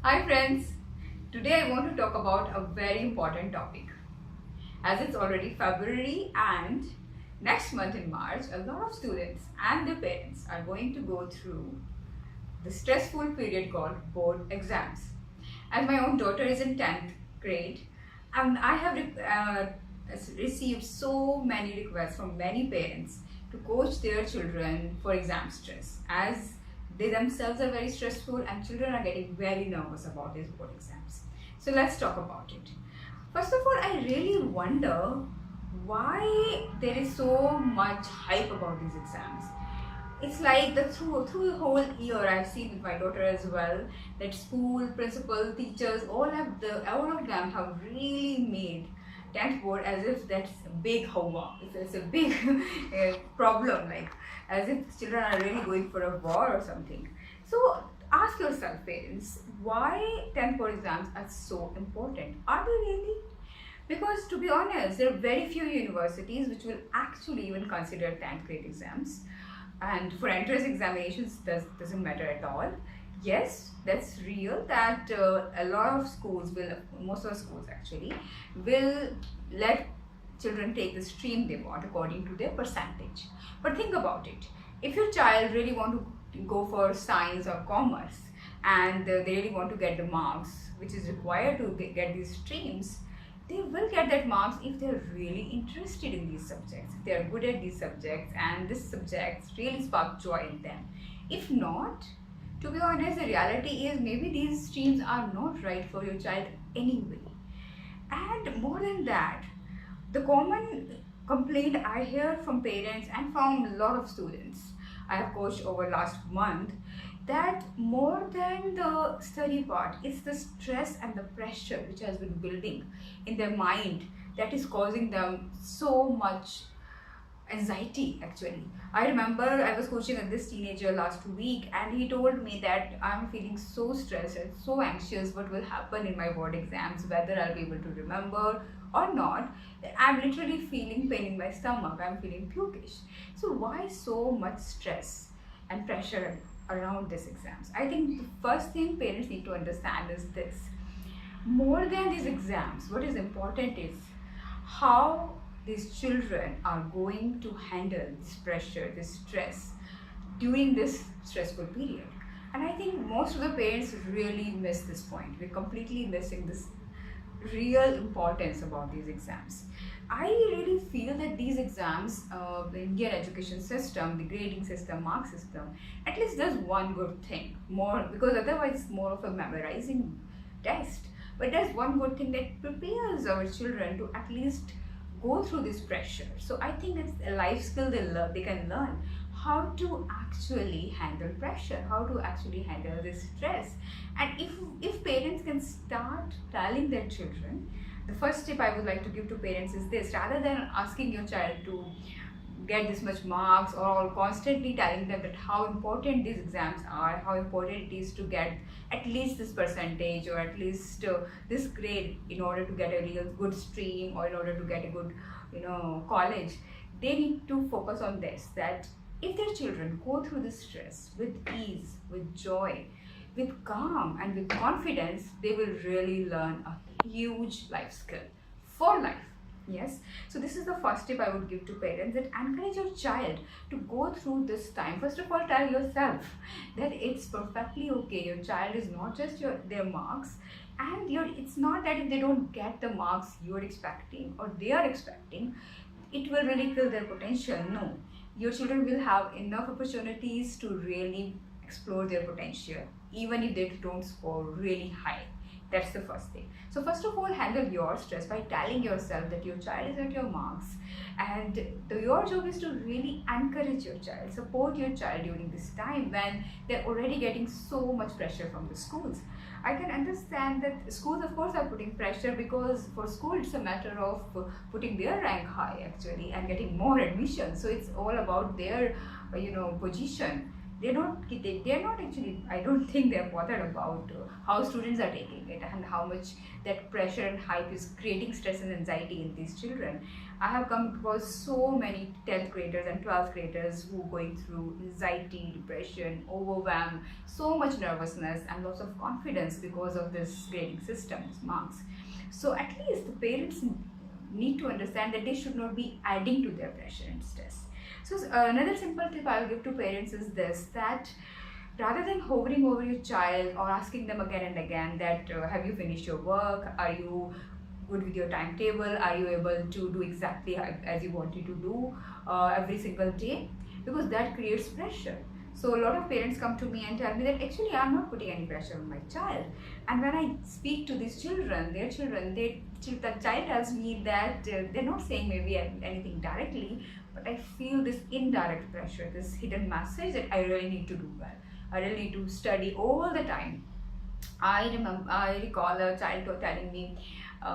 Hi friends, today I want to talk about a very important topic. As it's already February and next month in March, a lot of students and their parents are going to go through the stressful period called board exams. As my own daughter is in 10th grade and I have received so many requests from many parents to coach their children for exam stress, as they themselves are very stressful and children are getting very nervous about these board exams. So let's talk about it. First of all, I really wonder why there is so much hype about these exams. It's like through the whole year I've seen with my daughter as well that school, principal, teachers, all of them have really made 10th board as if that's a big homework. It's a big problem, like as if children are really going for a war or something. So ask yourself, parents, why 10th board exams are so important? Are they really? Because to be honest, there are very few universities which will actually even consider 10th grade exams. And for entrance examinations, doesn't matter at all. Yes, that's real that a lot of schools most of the schools actually, will let children take the stream they want according to their percentage. But think about it. If your child really want to go for science or commerce and they really want to get the marks which is required to get these streams, they will get that marks if they're really interested in these subjects, if they're good at these subjects and these subjects really spark joy in them. If not, to be honest, the reality is maybe these streams are not right for your child anyway. And more than that, the common complaint I hear from parents and from a lot of students I have coached over last month, that more than the study part, it's the stress and the pressure which has been building in their mind that is causing them so much anxiety actually. I remember I was coaching this teenager last week and he told me that I'm feeling so stressed and so anxious what will happen in my board exams, whether I'll be able to remember or not. I'm literally feeling pain in my stomach, I'm feeling pukish. So why so much stress and pressure around these exams? I think the first thing parents need to understand is this: more than these exams, what is important is how these children are going to handle this pressure, this stress during this stressful period. And I think most of the parents really miss this point. We're completely missing this real importance about these exams. I really feel that these exams, the Indian education system, the grading system, mark system, at least does one good thing more, because otherwise it's more of a memorizing test. But there's one good thing that prepares our children to at least go through this pressure. So I think it's a life skill they can learn how to actually handle pressure, how to actually handle this stress. And if parents can start telling their children, the first tip I would like to give to parents is this: rather than asking your child to get this much marks or constantly telling them that how important these exams are, how important it is to get at least this percentage or at least this grade in order to get a real good stream or in order to get a good college, they need to focus on this, that if their children go through this stress with ease, with joy, with calm and with confidence, they will really learn a huge life skill for life. Yes, so this is the first tip I would give to parents, that encourage your child to go through this time. First of all, tell yourself that it's perfectly okay. Your child is not just their marks, and it's not that if they don't get the marks you're expecting or they are expecting, it will really kill their potential. No, your children will have enough opportunities to really explore their potential even if they don't score really high. That's the first thing. So first of all, handle your stress by telling yourself that your child is at your marks, and your job is to really encourage your child, support your child during this time when they're already getting so much pressure from the schools. I can understand that schools of course are putting pressure, because for school it's a matter of putting their rank high actually and getting more admissions. So it's all about their position. they're not actually, I don't think they're bothered about how students are taking it and how much that pressure and hype is creating stress and anxiety in these children. I have come across so many 10th graders and 12th graders who are going through anxiety, depression, overwhelm, so much nervousness and loss of confidence because of this grading system, these marks. So at least the parents need to understand that they should not be adding to their pressure and stress. So another simple tip I'll give to parents is this, that rather than hovering over your child or asking them again and again that have you finished your work, are you good with your timetable, are you able to do exactly as you wanted to do every single day, because that creates pressure. So a lot of parents come to me and tell me that actually I'm not putting any pressure on my child. And when I speak to these children, the child tells me that they're not saying maybe anything directly, but I feel this indirect pressure, this hidden message that I really need to do well. I really need to study all the time. I recall a child telling me the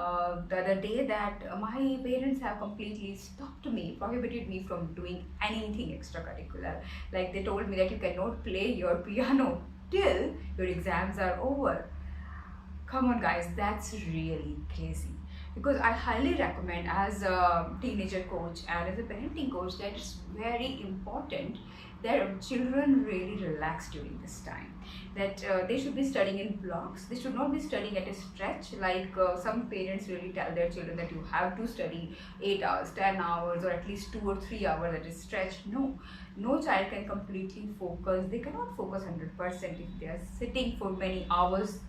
other day that my parents have completely stopped me, prohibited me from doing anything extracurricular. Like they told me that you cannot play your piano till your exams are over. Come on guys, that's really crazy. Because I highly recommend, as a teenager coach and as a parenting coach, that it's very important that children really relax during this time. That they should be studying in blocks. They should not be studying at a stretch, like some parents really tell their children that you have to study 8 hours, 10 hours, or at least 2 or 3 hours at a stretch. No child can completely focus. They cannot focus 100% if they are sitting for many hours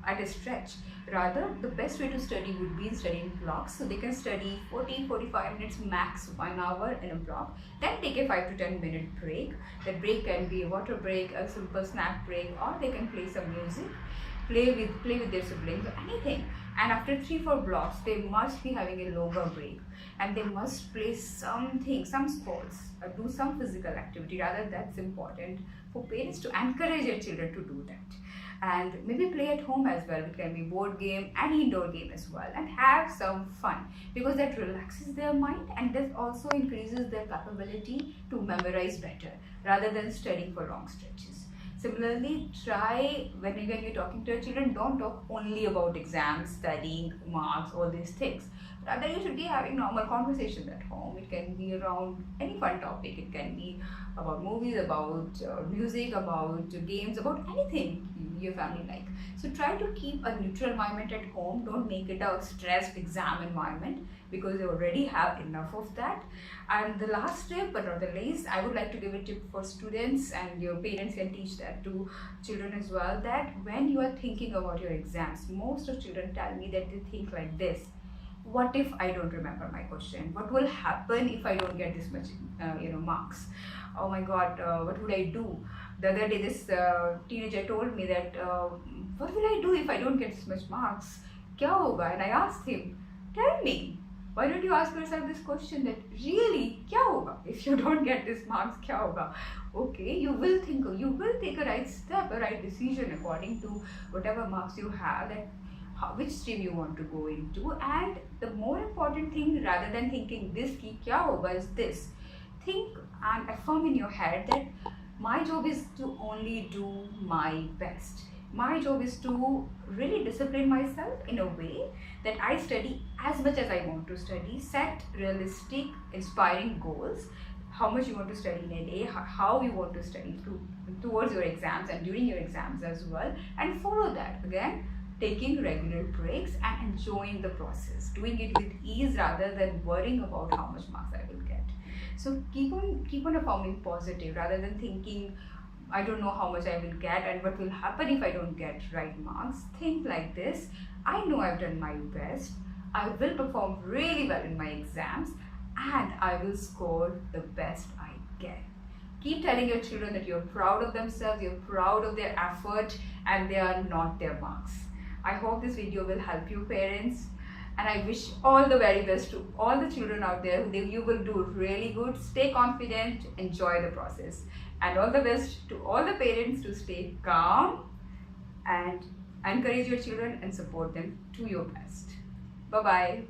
at a stretch. Rather, the best way to study would be studying blocks. So they can study 40-45 minutes max, 1 hour in a block, then take a 5 to 10 minute break. That break can be a water break, a simple snack break, or they can play some music, play with their siblings, or anything. And after 3-4 blocks, they must be having a longer break, and they must play something, some sports, or do some physical activity. Rather, that's important for parents to encourage their children to do that. And maybe play at home as well. It can be board game and indoor game as well, and have some fun, because that relaxes their mind and that also increases their capability to memorize better rather than studying for long stretches. Similarly, try when you're talking to your children, don't talk only about exams, studying, marks, all these things. Rather, you should be having normal conversations at home. It can be around any fun topic. It can be about movies, about music, about games, about anything your family like. So try to keep a neutral environment at home. Don't make it a stressed exam environment, because you already have enough of that. And the last tip, but not the least, I would like to give a tip for students, and your parents can teach that to children as well, that when you are thinking about your exams, most of children tell me that they think like this: what if I don't remember my question? What will happen if I don't get this much marks? Oh my god, what would I do? The other day this teenager told me that what will I do if I don't get this much marks? Kya hoga? And I asked him, tell me, why don't you ask yourself this question, that really kya hoga if you don't get this marks? Kya hoga? Okay, you will take a right step, a right decision according to whatever marks you have, that which stream you want to go into. And the more important thing, rather than thinking this ki kya hoga, is this: think and affirm in your head that my job is to only do my best. My job is to really discipline myself in a way that I study as much as I want to study. Set realistic, inspiring goals. How much you want to study in a day, how you want to study towards your exams and during your exams as well, and follow that. Again, taking regular breaks and enjoying the process, doing it with ease rather than worrying about how much marks I will get. So keep on affirming positive rather than thinking, I don't know how much I will get and what will happen if I don't get right marks. Think like this: I know I've done my best, I will perform really well in my exams, and I will score the best I can. Keep telling your children that you're proud of themselves, you're proud of their effort, and they are not their marks. I hope this video will help you parents, and I wish all the very best to all the children out there. You will do really good. Stay confident, enjoy the process, and all the best to all the parents to stay calm and encourage your children and support them to your best. Bye-bye.